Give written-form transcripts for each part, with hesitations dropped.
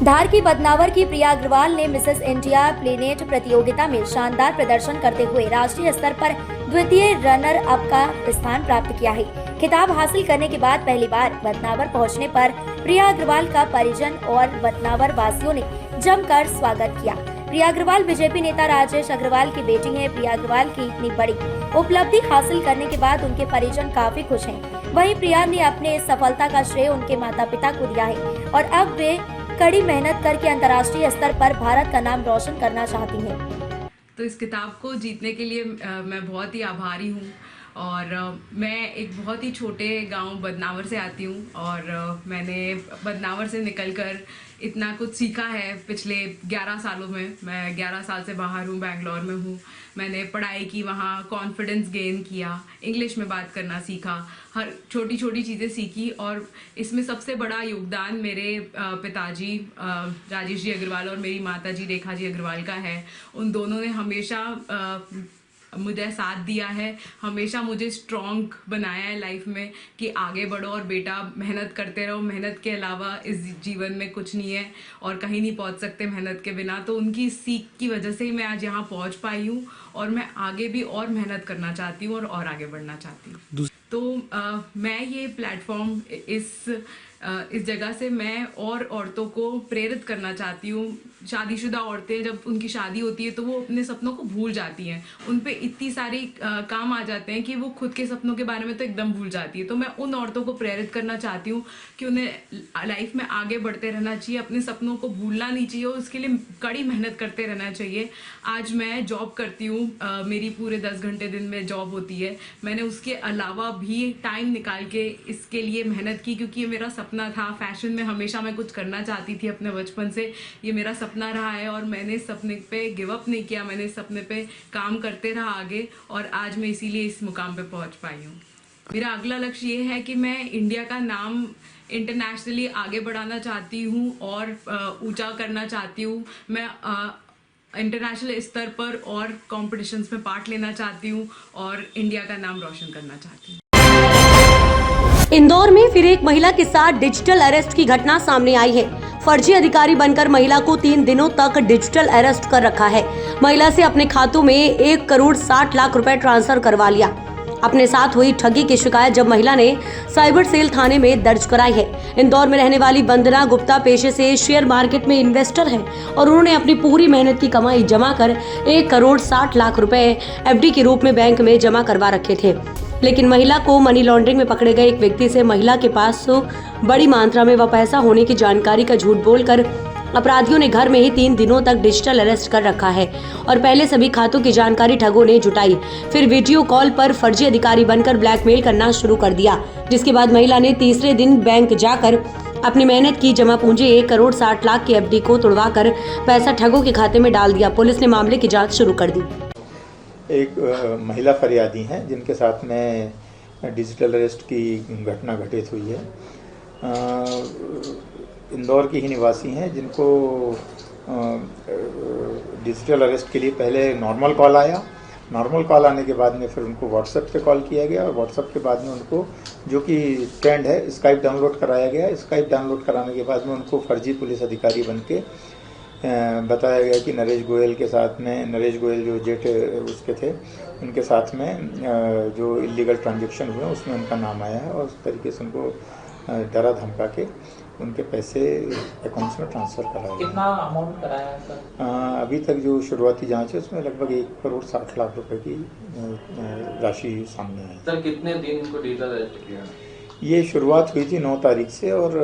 धार की बदनावर की प्रिया अग्रवाल ने मिसेस इंडिया प्लेनेट प्रतियोगिता में शानदार प्रदर्शन करते हुए राष्ट्रीय स्तर पर द्वितीय रनर अप का स्थान प्राप्त किया है। खिताब हासिल करने के बाद पहली बार बदनावर पहुंचने पर प्रिया अग्रवाल का परिजन और बदनावर वासियों ने जमकर स्वागत किया। प्रिया अग्रवाल बीजेपी नेता राजेश अग्रवाल की बेटी है। प्रिया अग्रवाल की इतनी बड़ी उपलब्धि हासिल करने के बाद उनके परिजन काफी खुश हैं। वहीं प्रिया ने अपने इस सफलता का श्रेय उनके माता पिता को दिया है और अब वे कड़ी मेहनत करके अंतर्राष्ट्रीय स्तर पर भारत का नाम रोशन करना चाहती हैं। तो इस किताब को जीतने के लिए मैं बहुत ही आभारी हूँ और मैं एक बहुत ही छोटे गांव बदनावर से आती हूँ और मैंने बदनावर से निकलकर इतना कुछ सीखा है पिछले 11 सालों में। मैं 11 साल से बाहर हूँ, बैंगलोर में हूँ। मैंने पढ़ाई की, वहाँ कॉन्फिडेंस गेन किया, इंग्लिश में बात करना सीखा, हर छोटी छोटी चीज़ें सीखी और इसमें सबसे बड़ा योगदान मेरे पिताजी राजेश जी अग्रवाल और मेरी माता जी रेखा जी अग्रवाल का है। उन दोनों ने हमेशा मुझे साथ दिया है, हमेशा मुझे स्ट्रॉन्ग बनाया है लाइफ में कि आगे बढ़ो और बेटा मेहनत करते रहो। मेहनत के अलावा इस जीवन में कुछ नहीं है और कहीं नहीं पहुंच सकते मेहनत के बिना। तो उनकी सीख की वजह से ही मैं आज यहाँ पहुंच पाई हूँ और मैं आगे भी और मेहनत करना चाहती हूँ और आगे बढ़ना चाहती हूँ। तो मैं ये प्लेटफॉर्म इस जगह से मैं और औरतों को प्रेरित करना चाहती हूँ। शादीशुदा औरतें जब उनकी शादी होती है तो वो अपने सपनों को भूल जाती हैं। उन पे इतनी सारी काम आ जाते हैं कि वो खुद के सपनों के बारे में तो एकदम भूल जाती है। तो मैं उन औरतों को प्रेरित करना चाहती हूँ कि उन्हें लाइफ में आगे बढ़ते रहना चाहिए, अपने सपनों को भूलना नहीं चाहिए और उसके लिए कड़ी मेहनत करते रहना चाहिए। आज मैं जॉब करती हूँ, मेरी पूरे 10 घंटे दिन में जॉब होती है। मैंने उसके अलावा भी टाइम निकाल के इसके लिए मेहनत की क्योंकि ये मेरा सपना था। फैशन में हमेशा मैं कुछ करना चाहती थी अपने बचपन से, ये मेरा सपना रहा है और मैंने इस सपने पे गिव अप नहीं किया। मैंने इस सपने पे काम करते रहा आगे और आज मैं इसीलिए इस मुकाम पे पहुंच पाई हूँ। मेरा अगला लक्ष्य ये है कि मैं इंडिया का नाम इंटरनेशनली आगे बढ़ाना चाहती हूँ और ऊंचा करना चाहती हूँ। मैं इंटरनेशनल स्तर पर और कॉम्पिटिशन्स में पार्ट लेना चाहती हूँ और इंडिया का नाम रोशन करना चाहती हूँ। इंदौर में फिर एक महिला के साथ डिजिटल अरेस्ट की घटना सामने आई है। फर्जी अधिकारी बनकर महिला को 3 दिनों तक डिजिटल अरेस्ट कर रखा है। महिला से अपने खातों में 1 करोड़ 60 लाख रुपए ट्रांसफर करवा लिया। अपने साथ हुई ठगी की शिकायत जब महिला ने साइबर सेल थाने में दर्ज कराई है। इंदौर में रहने वाली वंदना गुप्ता पेशे से शेयर मार्केट में इन्वेस्टर है और उन्होंने अपनी पूरी मेहनत की कमाई जमा कर 1 करोड़ 60 लाख रुपए एफडी के रूप में बैंक में जमा करवा रखे थे। लेकिन महिला को मनी लॉन्ड्रिंग में पकड़े गए एक व्यक्ति से महिला के पास बड़ी मात्रा में वह पैसा होने की जानकारी का झूठ बोलकर अपराधियों ने घर में ही 3 दिनों तक डिजिटल अरेस्ट कर रखा है और पहले सभी खातों की जानकारी ठगों ने जुटाई, फिर वीडियो कॉल पर फर्जी अधिकारी बनकर ब्लैकमेल करना शुरू कर दिया। जिसके बाद महिला ने तीसरे दिन बैंक जाकर अपनी मेहनत की जमा पूंजी 1 करोड़ 60 लाख की एफडी को तुड़वाकर पैसा ठगों के खाते में डाल दिया। पुलिस ने मामले की जाँच शुरू कर दी। एक महिला फरियादी हैं जिनके साथ में डिजिटल अरेस्ट की घटना घटित हुई है। इंदौर की ही निवासी हैं जिनको डिजिटल अरेस्ट के लिए पहले नॉर्मल कॉल आया। नॉर्मल कॉल आने के बाद में फिर उनको व्हाट्सएप पे कॉल किया गया और व्हाट्सएप के बाद में उनको, जो कि ट्रेंड है, स्काइप डाउनलोड कराया गया। स्काइप डाउनलोड कराने के बाद में उनको फर्जी पुलिस अधिकारी बन के बताया गया कि नरेश गोयल के साथ में, नरेश गोयल जो जेठ उसके थे, उनके साथ में जो इलीगल ट्रांजैक्शन हुए उसमें उनका नाम आया है और उस तरीके से उनको डरा धमका के उनके पैसे अकाउंट्स में ट्रांसफ़र कराया। कितना अमाउंट कराया है सर? अभी तक जो शुरुआती जांच है उसमें लगभग 1 करोड़ 60 लाख रुपए की राशि सामने आई। सर कितने दिन इनको डिजिटल अरेस्ट किया? ये शुरुआत हुई थी 9 तारीख से और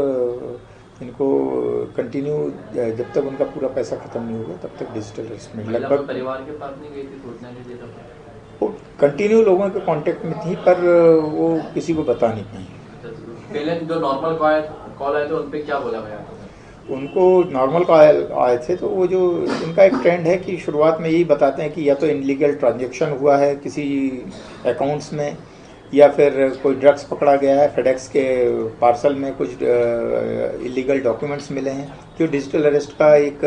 इनको कंटिन्यू जब तक उनका पूरा पैसा खत्म नहीं होगा तब तक डिजिटल अरेस्ट में लगभग। परिवार के पास नहीं गई थी सूचना के लिए? वो कंटिन्यू लोगों के कांटेक्ट में थी पर वो किसी को बता नहीं पाई। पहले जो नॉर्मल कॉल आए थे उन पे क्या बोला भैया? उनको नॉर्मल कॉल आए थे तो वो जो इनका एक ट्रेंड है कि शुरुआत में यही बताते हैं कि या तो इनलीगल ट्रांजैक्शन हुआ है किसी अकाउंट्स में या फिर कोई ड्रग्स पकड़ा गया है, फेडेक्स के पार्सल में कुछ इलीगल डॉक्यूमेंट्स मिले हैं। जो डिजिटल अरेस्ट का एक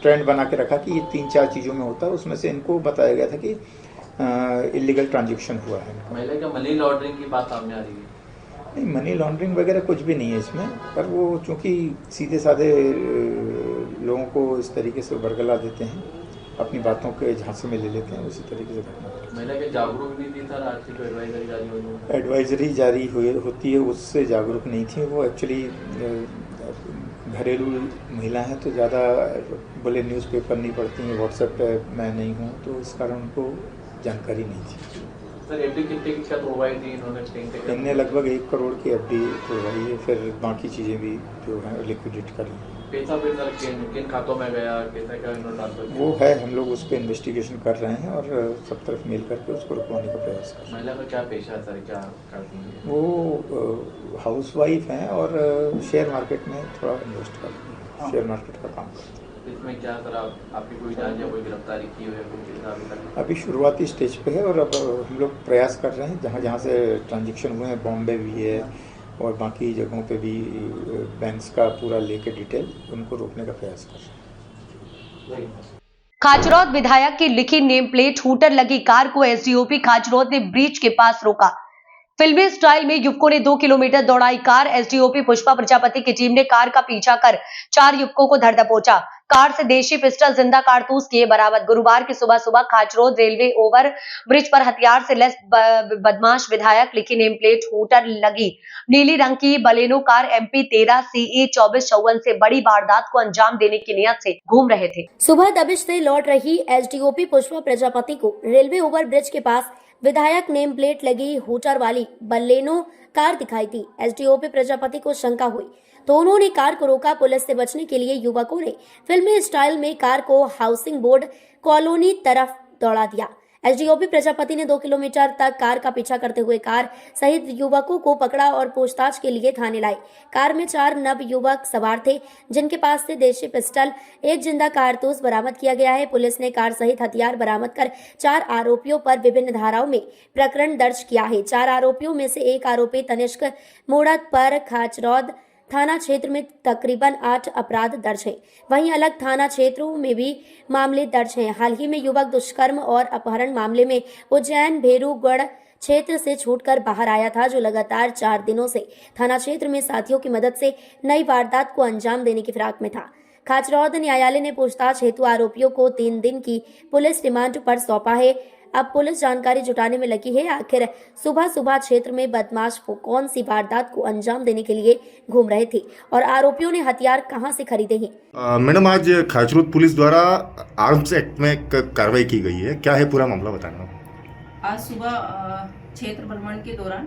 ट्रेंड बना के रखा कि ये 3-4 चीज़ों में होता है, उसमें से इनको बताया गया था कि इलीगल ट्रांजैक्शन हुआ है। महिला का मनी लॉन्ड्रिंग की बात सामने आ रही है? नहीं, मनी लॉन्ड्रिंग वगैरह कुछ भी नहीं है इसमें, पर वो चूँकि सीधे साधे लोगों को इस तरीके से बरगला देते हैं, अपनी बातों के झांसे में ले लेते हैं, उसी तरीके से घटना घटी। महिला के जागरूक नहीं थी सर, आज की जो एडवाइजरी जारी हुई है। एडवाइजरी जारी होती है, उससे जागरूक नहीं थी वो। एक्चुअली घरेलू महिला हैं तो ज़्यादा बोले न्यूज़पेपर नहीं पढ़ती हैं, व्हाट्सएप पे मैं नहीं हूँ, तो इस कारण उनको जानकारी नहीं थी। सर एफडी कितने की क्या तोड़वाई थी इन्होंने? इनने लगभग 1 करोड़ की एफडी तोड़वाई है, फिर बाकी चीज़ें भी जो है लिक्विडेट कर ली। पैसा फिर सर किन खातों में गया, कैसा क्या इन्होंने ट्रांसफर किया? वो है, हम लोग उस पर इन्वेस्टिगेशन कर रहे हैं और सब तरफ मिल करके उसको रुकवाने का प्रयास कर रहे हैं। महिला का क्या पेशा है सर, क्या करती है? वो हाउसवाइफ हैं और शेयर मार्केट में थोड़ा इन्वेस्ट करती हैं, शेयर मार्केट का काम करती हैं। इसमें क्या सर आपकी कोई जांच या कोई गिरफ्तारी की हुई है अभी तक? अभी शुरुआती स्टेज पे है और अब हम लोग प्रयास कर रहे हैं, जहाँ जहाँ से ट्रांजैक्शन हुए हैं, बॉम्बे भी है और बाकी जगहों पे भी बैंक्स का पूरा लेके डिटेल, उनको रोकने का प्रयास कर रहे हैं। खाचरौद विधायक की लिखी नेम प्लेट हूटर लगी कार को एसडीओपी खाचरौद ने ब्रिज के पास रोका। फिल्मी स्टाइल में युवकों ने 2 किलोमीटर दौड़ाई कार। एसडीओपी पुष्पा प्रजापति की टीम ने कार का पीछा कर 4 युवकों को धर दबोचा। कार से देशी पिस्टल, जिंदा कारतूस किए बरामद। गुरुवार की सुबह खाचरौद रेलवे ओवर ब्रिज पर हथियार से लैस बदमाश विधायक लिखी नेम प्लेट हूटर लगी नीली रंग की बलेनो कार MP 13 CE 2454 से बड़ी वारदात को अंजाम देने की नियत से घूम रहे थे। सुबह दबिश से लौट रही एसडीओपी पुष्पा प्रजापति को रेलवे ओवर ब्रिज के पास विधायक नेम प्लेट लगी हूटर वाली बलेनो कार दिखाई दी। एसडीओपी प्रजापति को शंका हुई तो उन्होंने कार को रोका। पुलिस से बचने के लिए युवकों ने फिल्मी स्टाइल में कार को हाउसिंग बोर्ड कॉलोनी तरफ दौड़ा दिया। एसडीओपी प्रजापति ने 2 किलोमीटर तक कार का पीछा करते हुए कार सहित युवकों को पकड़ा और पूछताछ के लिए थाने लाए। कार में 4 नव युवक सवार थे, जिनके पास से देशी पिस्टल, 1 जिंदा कारतूस बरामद किया गया है। पुलिस ने कार सहित हथियार बरामद कर 4 आरोपियों पर विभिन्न धाराओं में प्रकरण दर्ज किया है। 4 आरोपियों में से 1 आरोपी तनिष्क मोड़त पर खाचरौद थाना क्षेत्र में तकरीबन 8 अपराध दर्ज हैं। वहीं अलग थाना क्षेत्रों में भी मामले दर्ज हैं। हाल ही में युवक दुष्कर्म और अपहरण मामले में उज्जैन भेरूगढ़ क्षेत्र से छूटकर बाहर आया था, जो लगातार 4 दिनों से थाना क्षेत्र में साथियों की मदद से नई वारदात को अंजाम देने की फिराक में था। खाचरौद न्यायालय ने पूछताछ हेतु आरोपियों को 3 दिन की पुलिस रिमांड पर सौंपा है। अब पुलिस जानकारी जुटाने में लगी है, आखिर सुबह क्षेत्र में बदमाश को कौन सी वारदात को अंजाम देने के लिए घूम रहे थे और आरोपियों ने हथियार कहां से खरीदे हैं। मैडम, आज खाचरौद पुलिस द्वारा आर्म्स एक्ट में कार्रवाई की गई है, क्या है पूरा मामला बताना? आज सुबह क्षेत्र भ्रमण के दौरान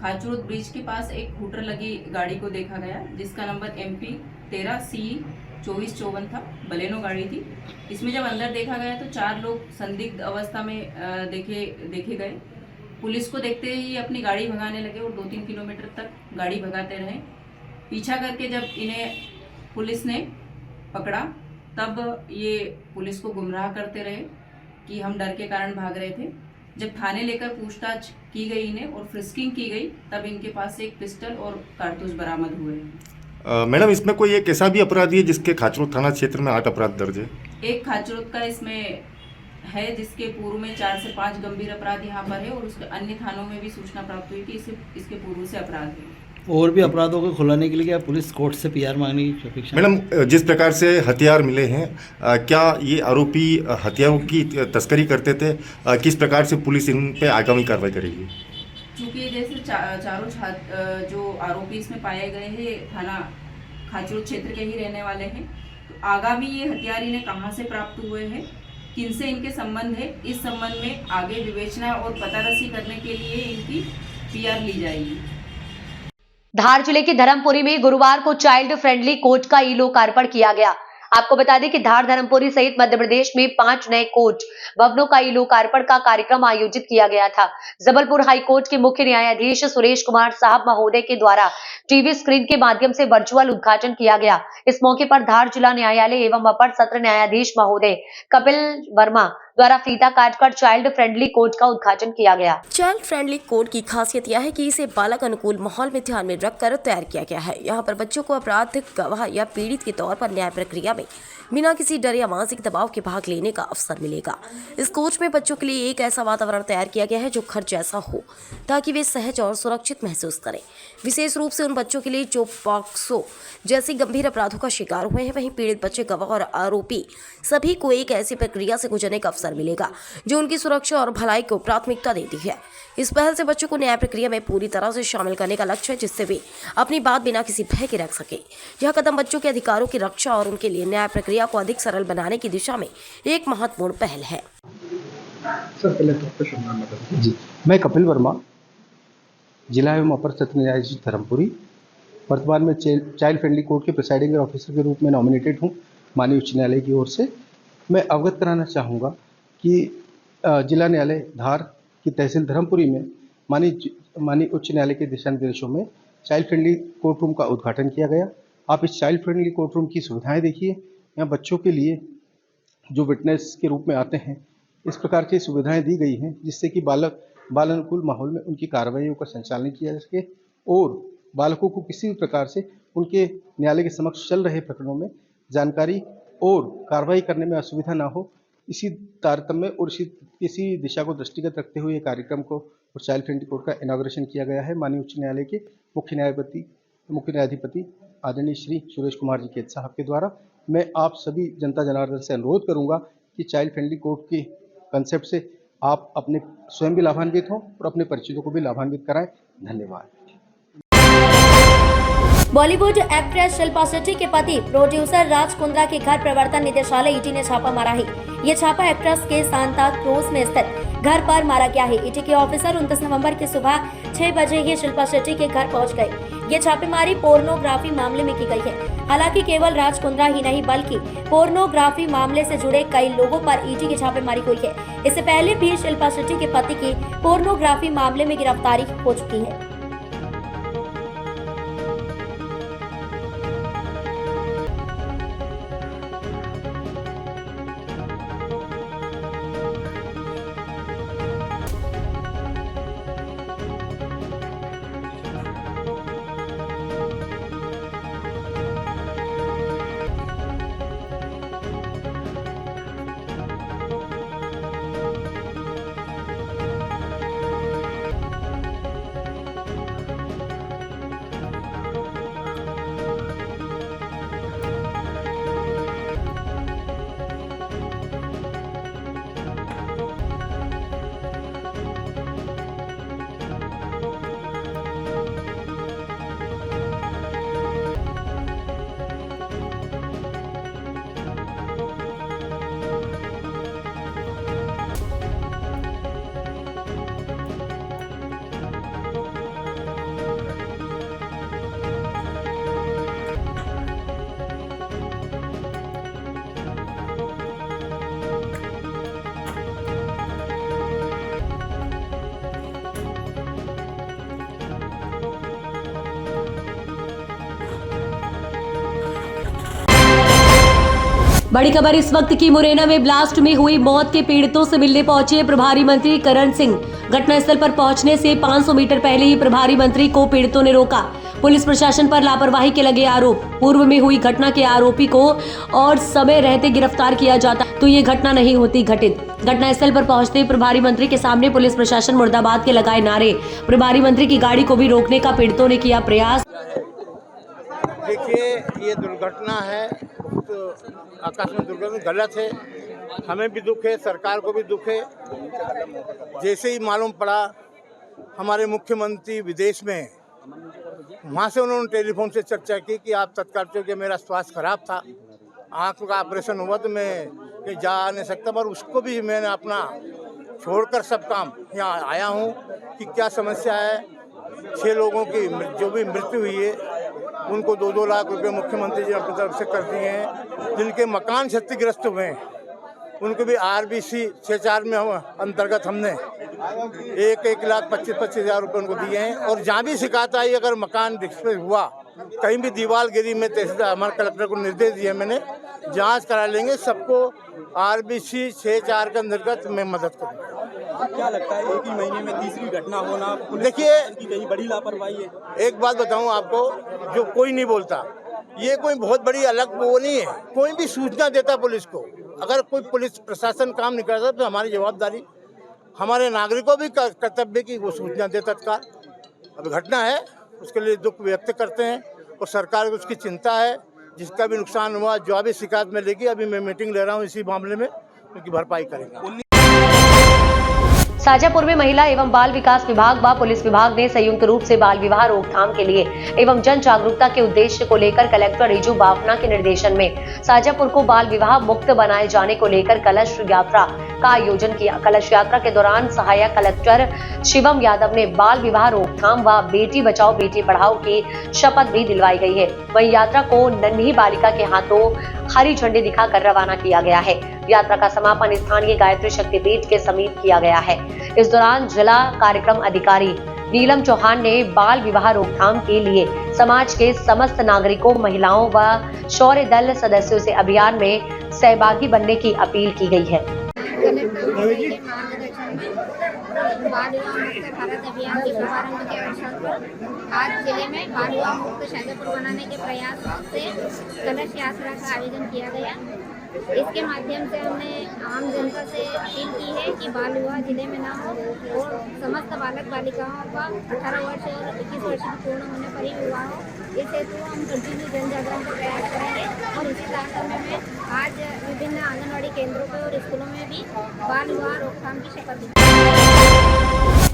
खाचरौद ब्रिज के पास एक हूटर लगी गाड़ी को देखा गया, जिसका नंबर MP 13 CE 2454 था। बलेनो गाड़ी थी। इसमें जब अंदर देखा गया तो 4 लोग संदिग्ध अवस्था में देखे गए। पुलिस को देखते ही अपनी गाड़ी भगाने लगे और 2-3 किलोमीटर तक गाड़ी भगाते रहे। पीछा करके जब इन्हें पुलिस ने पकड़ा, तब ये पुलिस को गुमराह करते रहे कि हम डर के कारण भाग रहे थे। जब थाने लेकर पूछताछ की गई इन्हें और फ्रिस्किंग की गई, तब इनके पास एक पिस्टल और कारतूस बरामद हुए। मैडम, इसमें कोई एक ऐसा भी अपराधी है जिसके खाचरौद थाना क्षेत्र में 8 अपराध दर्ज है? एक खाचरौद का इसमें है, जिसके पूर्व में 4 से 5 गंभीर अपराध यहाँ पर है और उसके अन्य थानों में भी सूचना प्राप्त हुई कि इसके पूर्व से अपराध है। और भी अपराधों को खुलाने के लिए क्या पुलिस कोर्ट से PR मांगने की अपेक्षा? मैडम, जिस प्रकार से हथियार मिले हैं, क्या ये आरोपी हथियारों की तस्करी करते थे? किस प्रकार से पुलिस इन पे आगामी कार्रवाई करेगी? चूँकि जैसे चारों जो आरोपी इसमें पाए गए हैं थाना खाचरौद क्षेत्र के ही रहने वाले हैं, तो आगामी ये हथियार इन्हें कहाँ से प्राप्त हुए हैं, किनसे इनके संबंध है, इस संबंध में आगे विवेचना और पतारसी करने के लिए इनकी PR ली जाएगी। धार जिले के धर्मपुरी में गुरुवार को चाइल्ड फ्रेंडली कोच का ई-लोकार्पण किया गया। आपको बता दें कि धार धर्मपुरी सहित मध्य प्रदेश में 5 नए कोच भवनों का ई-लोकार्पण का कार्यक्रम आयोजित किया गया था। जबलपुर हाई कोर्ट के मुख्य न्यायाधीश सुरेश कुमार साहब महोदय के द्वारा टीवी स्क्रीन के माध्यम से वर्चुअल उद्घाटन किया गया। इस मौके पर धार जिला न्यायालय एवं अपर सत्र न्यायाधीश महोदय कपिल वर्मा, द्वारा फीता काटकर चाइल्ड फ्रेंडली कोर्ट का उद्घाटन किया गया। चाइल्ड फ्रेंडली कोड की खासियत यह है कि इसे बालक अनुकूल माहौल में ध्यान में रखकर तैयार किया गया है। यहाँ पर बच्चों को अपराध गवाह या पीड़ित के तौर पर न्याय प्रक्रिया में बिना किसी डर या मानसिक दबाव के भाग लेने का अवसर मिलेगा। इस कोच में बच्चों के लिए एक ऐसा वातावरण तैयार किया गया है जो घर जैसा हो, ताकि वे सहज और सुरक्षित महसूस करें। विशेष रूप से उन बच्चों के लिए जो पॉक्सो जैसी गंभीर अपराधों का शिकार हुए हैं, वहीं पीड़ित बच्चे, गवाह और आरोपी सभी को एक ऐसी प्रक्रिया से गुजरने का अवसर मिलेगा जो उनकी सुरक्षा और भलाई को प्राथमिकता देती है। इस पहल से बच्चों को न्याय प्रक्रिया में पूरी तरह से शामिल करने का लक्ष्य है, जिससे वे अपनी बात बिना किसी भय के रख सके। यह कदम बच्चों के अधिकारों की रक्षा और उनके लिए न्याय प्रक्रिया को अधिक सरल बनाने की दिशा में एक महत्वपूर्ण पहल है। सर पहले तो आपका शुभ नाम बताइए। जी, मैं कपिल वर्मा, जिला एवं अपर सत्र न्यायाधीश धर्मपुरी, वर्तमान में चाइल्ड फ्रेंडली कोर्ट के प्रिसाइडिंग ऑफिसर के रूप में नॉमिनेटेड हूँ माननीय उच्च न्यायालय की ओर से। मैं अवगत कराना चाहूँगा कि जिला न्यायालय धार की तहसील धर्मपुरी में माननीय उच्च न्यायालय के दिशा निर्देशों में चाइल्ड फ्रेंडली कोर्ट रूम का उद्घाटन किया गया। आप इस चाइल्ड फ्रेंडली कोर्ट रूम की सुविधाएं देखिए। यहाँ बच्चों के लिए जो विटनेस के रूप में आते हैं, इस प्रकार की सुविधाएं दी गई हैं, जिससे कि बाल अनुकूल माहौल में उनकी कार्रवाइयों का संचालन किया जा सके और बालकों को किसी भी प्रकार से उनके न्यायालय के समक्ष चल रहे प्रकरणों में जानकारी और कार्रवाई करने में असुविधा ना हो, इसी तारतम्य और इसी दिशा को दृष्टिगत रखते हुए कार्यक्रम को और चाइल्ड फ्रेंडली कोर्ट का इनॉग्रेशन किया गया है। माननीय उच्च न्यायालय के मुख्य न्यायाधिपति आदरणीय श्री सुरेश कुमार जी केत साहब के द्वारा। मैं आप सभी जनता जनार्दन से अनुरोध करूंगा कि चाइल्ड फ्रेंडली कोर्ट के कंसेप्ट से आप अपने स्वयं भी लाभान्वित हों और अपने परिचितों को भी लाभान्वित कराएं। धन्यवाद। बॉलीवुड एक्ट्रेस शिल्पा शेट्टी के पति प्रोड्यूसर राज कुंद्रा के घर प्रवर्तन निदेशालय ईटी ने छापा मारा है। ये छापा एक्ट्रेस के सांता क्रूज में स्थित घर पर मारा गया है। ईटी के ऑफिसर 29 नवंबर की सुबह 6 बजे ही शिल्पा शेट्टी के घर पहुंच गए। ये छापेमारी पोर्नोग्राफी मामले में की गई है। हालांकि केवल राज कुंद्रा ही नहीं, बल्कि पोर्नोग्राफी मामले से जुड़े कई लोगों पर ईटी की छापेमारी हुई है। इससे पहले भी शिल्पा शेट्टी के पति की पोर्नोग्राफी मामले में गिरफ्तारी हो चुकी है। बड़ी खबर इस वक्त की मुरैना में ब्लास्ट में हुई मौत के पीड़ितों से मिलने पहुंचे प्रभारी मंत्री करण सिंह। घटनास्थल पर पहुंचने से 500 मीटर पहले ही प्रभारी मंत्री को पीड़ितों ने रोका। पुलिस प्रशासन पर लापरवाही के लगे आरोप। पूर्व में हुई घटना के आरोपी को और समय रहते गिरफ्तार किया जाता तो ये घटना नहीं होती घटित। घटनास्थल पर पहुंचते प्रभारी मंत्री के सामने पुलिस प्रशासन मुर्दाबाद के लगाए नारे। प्रभारी मंत्री की गाड़ी को भी रोकने का पीड़ितों ने किया प्रयास। देखिए, ये दुर्घटना है, तो आकस्मिक दुर्घटना गलत है। हमें भी दुख है, सरकार को भी दुख है। जैसे ही मालूम पड़ा हमारे मुख्यमंत्री विदेश में, वहाँ से उन्होंने टेलीफोन से चर्चा की कि आप तत्काल, क्योंकि मेरा स्वास्थ्य खराब था, आँख का ऑपरेशन हुआ तो मैं कहीं जा नहीं सकता, पर उसको भी मैंने अपना छोड़कर सब काम यहाँ आया हूँ कि क्या समस्या है। 6 लोगों की जो भी मृत्यु हुई है उनको 2-2 लाख रुपए मुख्यमंत्री जी अपनी तरफ से कर दिए हैं। जिनके मकान क्षतिग्रस्त हुए हैं उनको भी RBC 6-4 में अंतर्गत हमने 1,25,000 रुपये उनको दिए हैं। और जहाँ भी शिकायत आई, अगर मकान डिस्प्ले हुआ, कहीं भी दीवार गिरी, में तहसीलदार हमारे कलेक्टर को निर्देश दिए मैंने, जांच करा लेंगे, सबको RBC 6-4 के अंतर्गत मैं मदद करूँगा। क्या लगता है एक ही महीने में तीसरी घटना होना, देखिए कहीं बड़ी लापरवाही है? एक बात बताऊं आपको, जो कोई नहीं बोलता, ये कोई बहुत बड़ी अलग वो नहीं है। कोई भी सूचना देता पुलिस को, अगर कोई पुलिस प्रशासन काम नहीं करता तो हमारी जवाबदारी, हमारे नागरिकों भी कर्तव्य की वो सूचना दे तत्काल। अब घटना है, उसके लिए दुख व्यक्त करते हैं और सरकार को उसकी चिंता है। जिसका भी नुकसान हुआ, जो भी शिकायत मिलेगी, अभी मैं मीटिंग ले रहा हूँ इसी मामले में, उनकी भरपाई करेंगे। शाजापुर में महिला एवं बाल विकास विभाग व पुलिस विभाग ने संयुक्त रूप से बाल विवाह रोकथाम के लिए एवं जन जागरूकता के उद्देश्य को लेकर कलेक्टर रिजू बाफना के निर्देशन में शाजापुर को बाल विवाह मुक्त बनाए जाने को लेकर कलश यात्रा का आयोजन किया। कलश यात्रा के दौरान सहायक कलेक्टर शिवम यादव ने बाल विवाह रोकथाम व बेटी बचाओ बेटी पढ़ाओ की शपथ भी दिलवाई गई है। वहीं यात्रा को नन्ही बालिका के हाथों हरी झंडी दिखाकर रवाना किया गया है। यात्रा का समापन स्थानीय गायत्री शक्तिपीठ के समीप किया गया है। इस दौरान जिला कार्यक्रम अधिकारी नीलम चौहान ने बाल विवाह रोकथाम के लिए समाज के समस्त नागरिकों, महिलाओं व शौर्य दल सदस्यों से अभियान में सहभागी बनने की अपील की गई है। बाल विवाह मुक्त भारत अभियान के शुभारंभ के अवसर पर आज जिले में बाल विवाह मुक्त शाजापुर बनाने के प्रयासों से कलश यात्रा का आयोजन किया गया। इसके माध्यम से हमने आम जनता से अपील की है कि बाल विवाह जिले में ना हो और समस्त बालक बालिकाओं का 18 वर्ष और 21 वर्ष की पूर्ण होने पर ही विवाह हो। इस हेतु हम कंटिन्यू जन जागरण का प्रयास करेंगे और इसी तारतम्य में आज विभिन्न आंगनबाड़ी केंद्रों पर और स्कूलों में भी बाल विवाह रोकथाम की शपथ दी।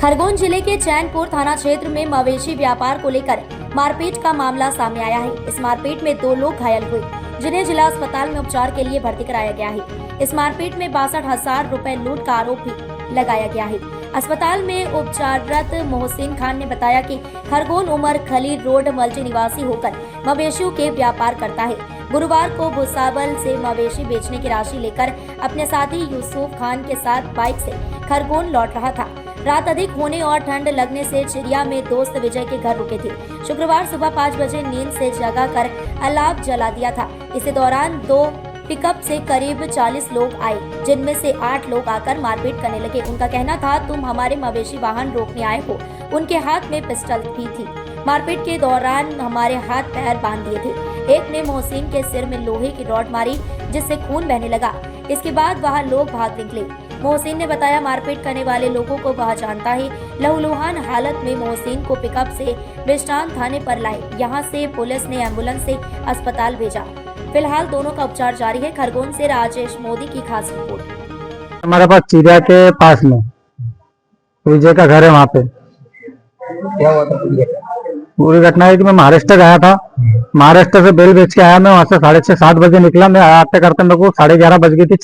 खरगोन जिले के चैनपुर थाना क्षेत्र में मवेशी व्यापार को लेकर मारपीट का मामला सामने आया है। इस मारपीट में 2 लोग घायल हुए, जिन्हें जिला अस्पताल में उपचार के लिए भर्ती कराया गया है। इस मारपीट में 62,000 रुपए लूट का आरोप भी लगाया गया है। अस्पताल में उपचाररत मोहसिन खान ने बताया कि खरगोन उमर खलील रोड मल्टी निवासी होकर मवेशियों के व्यापार करता है। गुरुवार को भुसावल से मवेशी बेचने की राशि लेकर अपने साथी यूसुफ खान के साथ बाइक से खरगोन लौट रहा था। रात अधिक होने और ठंड लगने से चिड़िया में दोस्त विजय के घर रुके थे। शुक्रवार सुबह 5 बजे नींद से जगाकर अलाव जला दिया था। इसी दौरान 2 पिकअप से करीब 40 लोग आए, जिनमें से 8 लोग आकर मारपीट करने लगे। उनका कहना था, तुम हमारे मवेशी वाहन रोकने आए हो। उनके हाथ में पिस्टल भी थी। मारपीट के दौरान हमारे हाथ पैर बांध दिए थे। एक ने मोहसिन के सिर में लोहे की रॉड मारी, जिससे खून बहने लगा। इसके बाद वह लोग भाग निकले। मोहसिन ने बताया, मारपीट करने वाले लोगों को वह जानता है। लहूलुहान हालत में मोहसिन को पिकअप से बिस्टान थाने पर लाए। यहां से पुलिस ने एम्बुलेंस से अस्पताल भेजा। फिलहाल दोनों का उपचार जारी है। खरगोन से राजेश मोदी की खास रिपोर्ट। हमारे पास चिड़िया के पास में विजय का घर है, वहाँ पे क्या हुआ था? पूरी घटना है कि मैं महाराष्ट्र गया था। महाराष्ट्र से बेल बेच के आया। मैं वहाँ से 6:30-7 बजे निकला। मैं आते करते मेरे को 11:30 बज गई थी।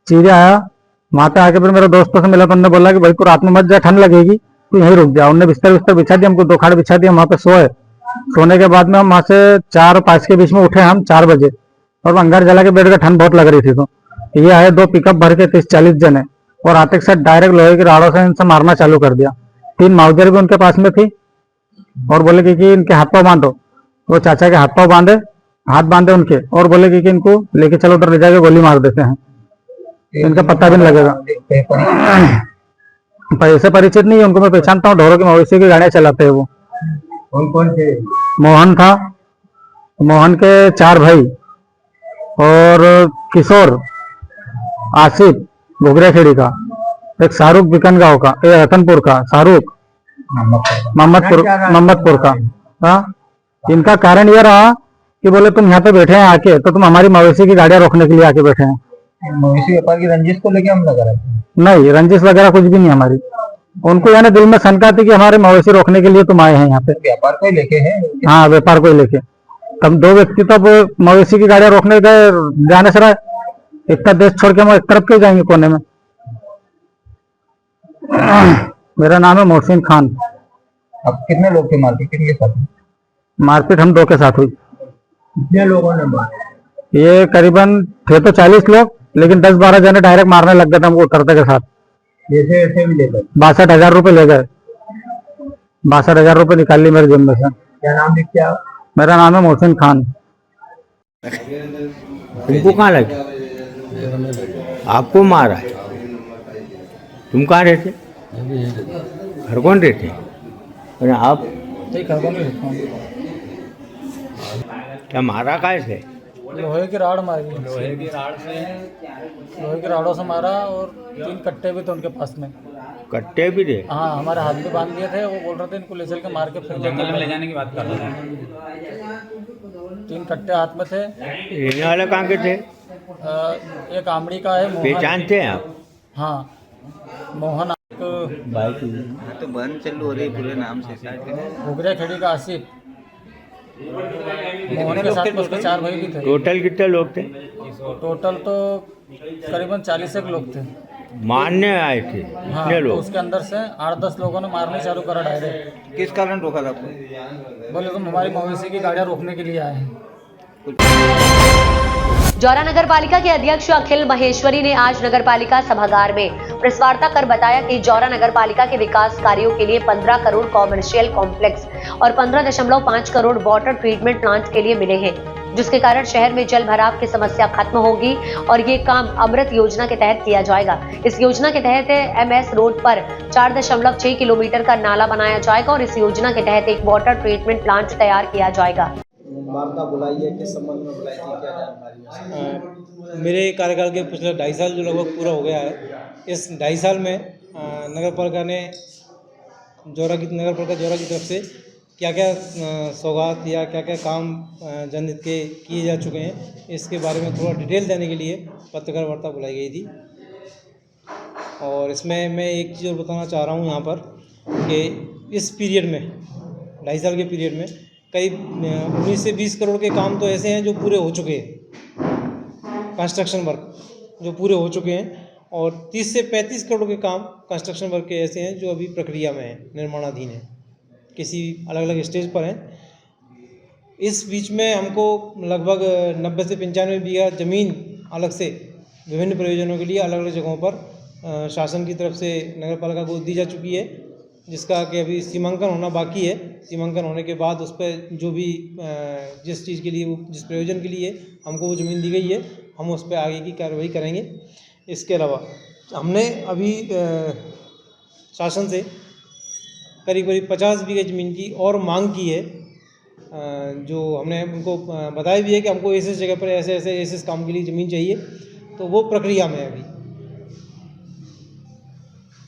चिड़िया आया, वहाँ पे आके फिर मेरे दोस्तों से मिला तो उन्होंने बोला कि भाई तू रात में मत जा, ठंड लगेगी, तू यहीं रुक जा। उन्होंने बिस्तर बिछा दिया, हमको 2 खाट बिछा दिया, वहाँ पे सोए। सोने के बाद में हम वहाँ से 4 और 5 के बीच में उठे हम 4 बजे, और अंगार जला के बैठ गए। ठंड बहुत लग रही थी। तो ये आए 2 पिकअप भर के 30-40 जने, और आते के साथ डायरेक्ट लोहे की राड़ों से इनसे मारना चालू कर दिया। 3 माउजर भी उनके पास में थी, और बोले कि इनके हाथ पाँव बांधो। वो चाचा के हाथ पाँव बांधे, हाथ बांधे उनके, और बोले कि इनको लेके चलो उधर ले जाके गोली मार देते हैं, इनका पता भी नहीं लगेगा। पैसे परिचित नहीं है उनको, मैं पहचानता हूँ। ढोरों की मवेशी की गाड़ियां चलाते हैं वो। कौन थे? मोहन था, मोहन के 4 भाई, और किशोर, आसिफ घुघराखेड़ी का, एक शाहरुख बिकनगांव का, एक रतनपुर का, शाहरुख मोहम्मदपुर का। हाँ, इनका कारण ये रहा कि बोले तुम यहाँ पे बैठे हैं आके, तो तुम हमारी मवेशी की गाड़ियां रोकने के लिए आके बैठे हैं। मवेशी व्यापार की रंजिश को लेके हमला करा? नहीं, रंजिश वगैरह कुछ भी नहीं हमारी। उनको यानी दिल में शंका थी कि हमारे मवेशी रोकने के लिए तुम आए हैं यहाँ पे। व्यापार को ही लेके है? हाँ, व्यापार को ही लेके। तब 2 व्यक्ति तब मवेशी की गाड़ियां रोकने गए, जाने से रहा इतना देश छोड़ के हम एक तरफ क्यों जाएंगे कोने में। मेरा नाम है मोहसिन खान। अब कितने लोग थे मारपीट? किनके साथ मारपीट? हम 2 के साथ हुई। कितने लोगों ने मारा? ये करीबन थे तो 40 लोग, लेकिन 10-12 जने डायरेक्ट मारने लग गए थे हमको उतरते के साथ। जैसे ऐसे भी ले गए। 62,000 रुपये ले गए। 62,000 रुपये निकाल ली मेरे जेब में से। क्या नाम लिख के आप? मेरा नाम है मोहसिन खान। तुमको कहाँ लगे? आपको मारा है? तुम कहाँ रहते? घर कौन रहते? अरे आप क्या मारा कैसे? लोहे की राड़ मारी। लोहे की राड़ों से मारा और 3 कट्टे भी थे उनके पास में। कट्टे भी थे? हाँ, हमारे हाथ में बांध दिए थे। वो बोल रहे थे इनको ले चल के मार के फिर जंगल में ले जाने की बात कर रहे थे। 3 कट्टे हाथ में थे। रहने वाले कहाँ के थे? एक आमड़ी का है मोहन। पहचानते हैं आप? हाँ, मोहन। बाइक तो बंद चालू हो रही पूरे नाम से। घुघरा खेड़ी का आसिफ। मोहन के साथ में उसके 4 भाई भी थे। टोटल कितने लोग थे? टोटल तो करीबन 40 एक लोग थे। मारने आए थे? हाँ, कितने तो लोग? उसके अंदर से 8-10 लोगों ने मारने चालू करा डायरेक्ट। किस कारण रोका था आपको? बोले तुम हमारी मवेशी की गाड़ियाँ रोकने के लिए आए हैं। जौरा नगर पालिका के अध्यक्ष अखिल महेश्वरी ने आज नगर पालिका सभागार में प्रेस वार्ता कर बताया कि जौरा नगर पालिका के विकास कार्यों के लिए 15 करोड़ कॉमर्शियल कॉम्प्लेक्स और 15.5 करोड़ वाटर ट्रीटमेंट प्लांट के लिए मिले हैं, जिसके कारण शहर में जल भराव की समस्या खत्म होगी और ये काम अमृत योजना के तहत किया जाएगा। इस योजना के तहत MS रोड पर 4.6 किलोमीटर का नाला बनाया जाएगा और इस योजना के तहत एक वाटर ट्रीटमेंट प्लांट तैयार किया जाएगा। वार्ता बुलाई है, किस संबंध में बुलाई थी, क्या जानकारी? मेरे कार्यकाल के पिछले 2.5 साल जो लगभग पूरा हो गया है, इस 2.5 साल में नगर पालिका ने नगर पालिका जौरा की तरफ से क्या क्या सौगात या क्या क्या काम जनहित के किए जा चुके हैं, इसके बारे में थोड़ा डिटेल देने के लिए पत्रकार वार्ता बुलाई गई थी। और इसमें मैं एक चीज़ और बताना चाह रहा हूँ यहाँ पर कि इस पीरियड में 2.5 साल के पीरियड में करीब 19 से 20 करोड़ के काम तो ऐसे हैं जो पूरे हो चुके हैं, कंस्ट्रक्शन वर्क जो पूरे हो चुके हैं, और 30 से 35 करोड़ के काम कंस्ट्रक्शन वर्क के ऐसे हैं जो अभी प्रक्रिया में हैं, निर्माणाधीन हैं, किसी अलग अलग स्टेज पर हैं। इस बीच में हमको लगभग 90 से 95 बीघा ज़मीन अलग से विभिन्न प्रयोजनों के लिए अलग अलग जगहों पर शासन की तरफ से नगर पालिका को दी जा चुकी है, जिसका कि अभी सीमांकन होना बाकी है। सीमांकन होने के बाद उस पर जो भी जिस चीज़ के लिए, जिस प्रयोजन के लिए हमको वो ज़मीन दी गई है, हम उस पर आगे की कार्रवाई करेंगे। इसके अलावा हमने अभी शासन से करीब 50 बीघा ज़मीन की और मांग की है, जो हमने उनको बताया भी है कि हमको ऐसे जगह पर ऐसे काम के लिए ज़मीन चाहिए, तो वो प्रक्रिया में है अभी।